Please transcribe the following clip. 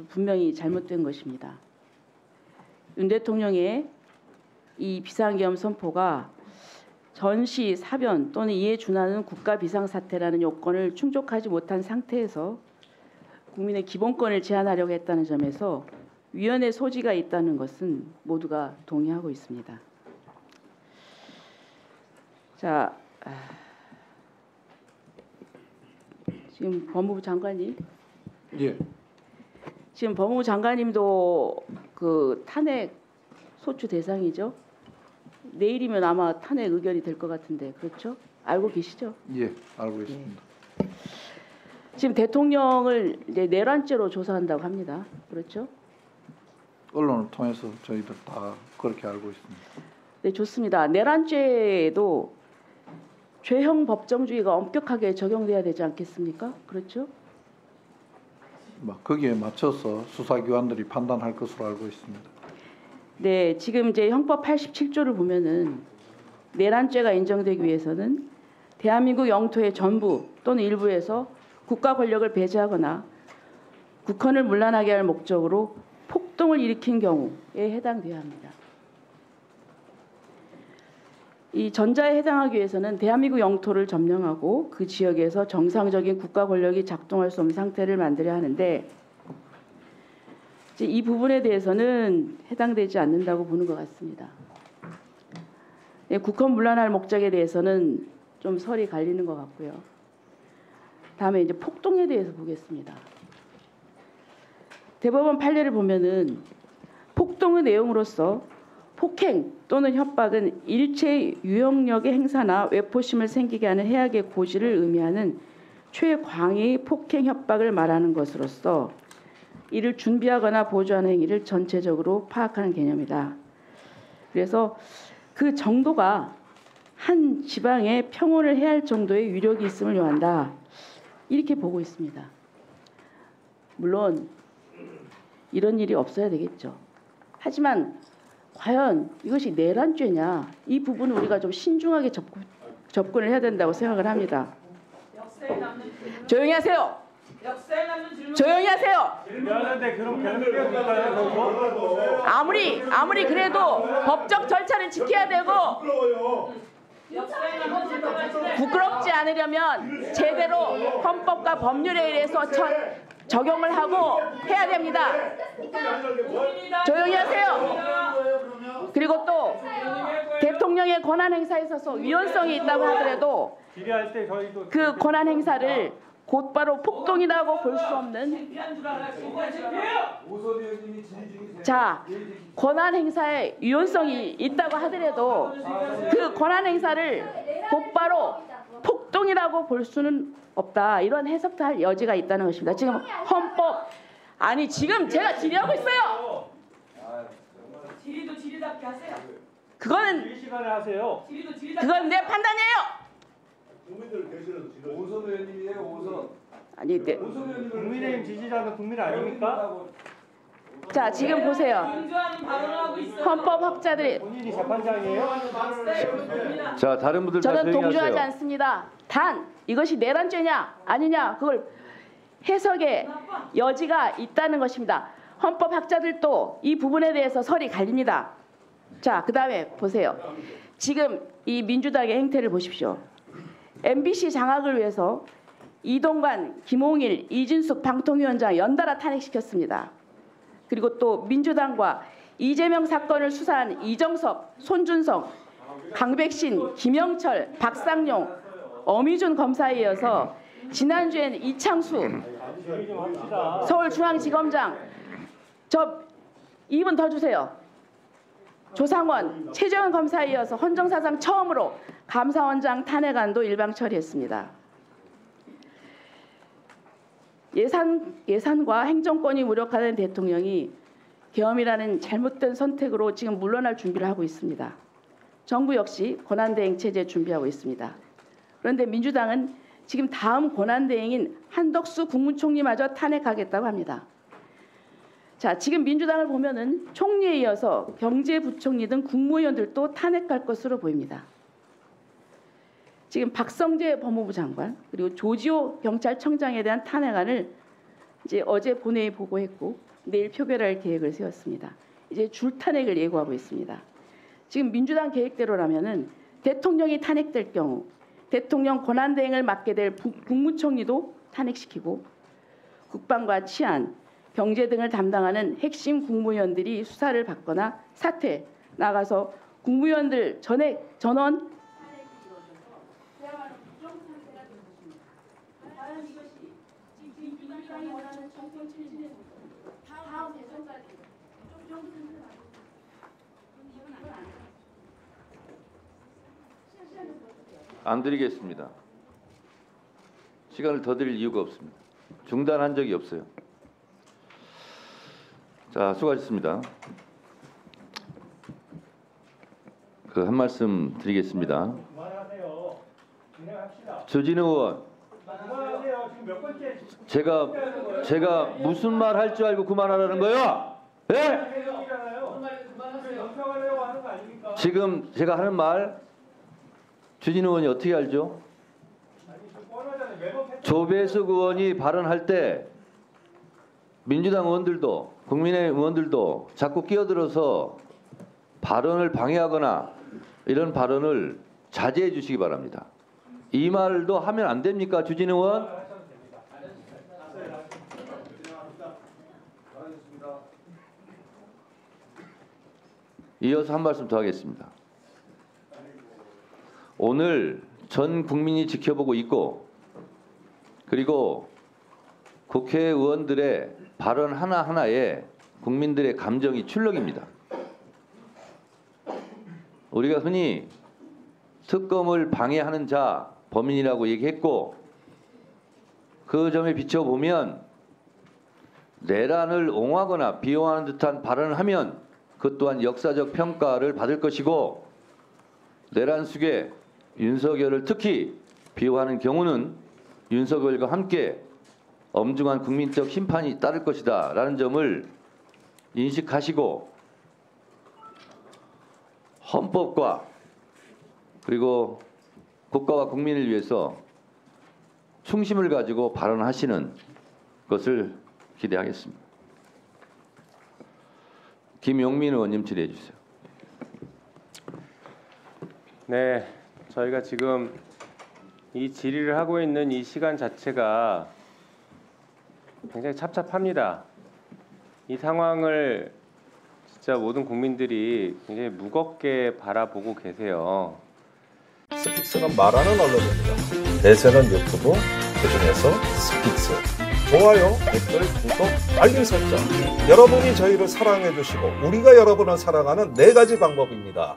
분명히 잘못된 것입니다. 윤 대통령의 이 비상계엄 선포가 전시, 사변 또는 이에 준하는 국가 비상사태라는 요건을 충족하지 못한 상태에서 국민의 기본권을 제한하려고 했다는 점에서 위헌의 소지가 있다는 것은 모두가 동의하고 있습니다. 자, 지금 법무부 장관님, 예. 지금 법무부 장관님도 그 탄핵 소추 대상이죠. 내일이면 아마 탄핵 의결이 될 것 같은데 그렇죠? 알고 계시죠? 예, 알고 있습니다. 예. 지금 대통령을 이제 내란죄로 조사한다고 합니다. 그렇죠? 언론을 통해서 저희들 다 그렇게 알고 있습니다. 네, 좋습니다. 내란죄에도 죄형 법정주의가 엄격하게 적용돼야 되지 않겠습니까? 그렇죠? 거기에 맞춰서 수사기관들이 판단할 것으로 알고 있습니다. 네, 지금 이제 형법 87조를 보면은 내란죄가 인정되기 위해서는 대한민국 영토의 전부 또는 일부에서 국가 권력을 배제하거나 국헌을 문란하게 할 목적으로 폭동을 일으킨 경우에 해당돼야 합니다. 이 전자에 해당하기 위해서는 대한민국 영토를 점령하고 그 지역에서 정상적인 국가 권력이 작동할 수 없는 상태를 만들어야 하는데 이제 이 부분에 대해서는 해당되지 않는다고 보는 것 같습니다. 네, 국헌 문란할 목적에 대해서는 좀 설이 갈리는 것 같고요. 다음에 이제 폭동에 대해서 보겠습니다. 대법원 판례를 보면은 폭동의 내용으로서 폭행 또는 협박은 일체 유형력의 행사나 외포심을 생기게 하는 해악의 고지를 의미하는 최광의 폭행 협박을 말하는 것으로서 이를 준비하거나 보조하는 행위를 전체적으로 파악하는 개념이다. 그래서 그 정도가 한 지방의 평온을 해할 정도의 위력이 있음을 요한다. 이렇게 보고 있습니다. 물론 이런 일이 없어야 되겠죠. 하지만 과연 이것이 내란죄냐, 이 부분은 우리가 좀 신중하게 접근을 해야 된다고 생각을 합니다. 조용히 하세요. 조용히 하세요. 아무리 그래도 법적 절차를 지켜야 되고 부끄럽지 않으려면 제대로 헌법과 법률에 의해서 적용을 하고 해야 됩니다. 조용히 하세요. 그리고 또 대통령의 권한 행사에 있어서 위헌성이 있다고 하더라도 그 권한 행사를 곧바로 폭동이라고 볼 수 없는, 자, 권한 행사에 위헌성이 있다고 하더라도 그 권한 행사를 곧바로 폭동이라고 볼 수는 없다. 이런 해석도 할 여지가 있다는 것입니다. 지금 헌법, 아니 지금 제가 질의하고 있어요. 질의도 질의답게 하세요. 그거는 그건 내 판단이에요. 오선 의원님이에요. 오선. 아니, 네. 국민의힘 지지자는 국민 아닙니까? 자, 지금 보세요. 헌법학자들이 본인이 재판장이에요? 자, 다른 분들 다 저는 조용히 동조하지 하세요. 않습니다. 단 이것이 내란죄냐 아니냐 그걸 해석의 여지가 있다는 것입니다. 헌법학자들도 이 부분에 대해서 설이 갈립니다. 자, 그다음에 보세요. 지금 이 민주당의 행태를 보십시오. MBC 장악을 위해서 이동관, 김홍일, 이진숙 방통위원장 연달아 탄핵시켰습니다. 그리고 또 민주당과 이재명 사건을 수사한 이정섭, 손준성, 강백신, 김영철, 박상용, 어미준 검사에 이어서 지난주에는 이창수 서울중앙지검장, 저 2분 더 주세요. 조상원, 최재원 검사에 이어서 헌정사상 처음으로 감사원장 탄핵안도 일방 처리했습니다. 예산과 행정권이 무력화된 대통령이 계엄이라는 잘못된 선택으로 지금 물러날 준비를 하고 있습니다. 정부 역시 권한대행 체제 준비하고 있습니다. 그런데 민주당은 지금 다음 권한대행인 한덕수 국무총리마저 탄핵하겠다고 합니다. 자, 지금 민주당을 보면은 총리에 이어서 경제부총리 등 국무위원들도 탄핵할 것으로 보입니다. 지금 박성재 법무부 장관 그리고 조지호 경찰청장에 대한 탄핵안을 이제 어제 본회의 보고했고 내일 표결할 계획을 세웠습니다. 이제 줄탄핵을 예고하고 있습니다. 지금 민주당 계획대로라면은 대통령이 탄핵될 경우 대통령 권한대행을 맡게 될 국무총리도 탄핵시키고 국방과 치안, 경제 등을 담당하는 핵심 국무위원들이 수사를 받거나 사퇴, 나가서 국무위원들 전원 탄핵이 이루어져서 그야말로 부정상태가 된 것입니다. 과연 이것이 지금 민주당이 원하는 정권 추진의 다음 대선까지 이 정도 상태는 아닙니다. 이건 안 돼요. 안 드리겠습니다. 시간을 더 드릴 이유가 없습니다. 중단한 적이 없어요. 자, 수고하셨습니다. 그 한 말씀 드리겠습니다. 그만하세요. 진행합시다. 조진우 의원, 그만하세요. 지금 몇 번째 제가 무슨 말 할 줄 알고 그만하라는 거예요? 예? 회동이잖아요. 연평하려고 하는 거 아닙니까? 지금 제가 하는 말 조진우 의원이 어떻게 알죠? 아니 지금 뻔하잖아요. 매번 패턴. 조배숙 의원이 발언할 때 민주당 의원들도 국민의힘 의원들도 자꾸 끼어들어서 발언을 방해하거나 이런 발언을 자제해 주시기 바랍니다. 이 말도 하면 안 됩니까, 주진우 의원? 이어서 한 말씀 더 하겠습니다. 오늘 전 국민이 지켜보고 있고 그리고 국회의원들의 발언 하나하나에 국민들의 감정이 출렁입니다. 우리가 흔히 특검을 방해하는 자 범인이라고 얘기했고 그 점에 비춰보면 내란을 옹호하거나 비호하는 듯한 발언을 하면 그 또한 역사적 평가를 받을 것이고 내란 숙의 윤석열을 특히 비호하는 경우는 윤석열과 함께 엄중한 국민적 심판이 따를 것이다 라는 점을 인식하시고 헌법과 그리고 국가와 국민을 위해서 충심을 가지고 발언하시는 것을 기대하겠습니다. 김용민 의원님 질의해 주세요. 네, 저희가 지금 이 질의를 하고 있는 이 시간 자체가 굉장히 찹찹합니다. 이 상황을 진짜 모든 국민들이 굉장히 무겁게 바라보고 계세요. 스픽스는 말하는 언론입니다. 대세는 유튜브, 그중에서 스픽스. 좋아요, 댓글, 구독, 알림 설정. 여러분이 저희를 사랑해 주시고 우리가 여러분을 사랑하는 4가지 방법입니다.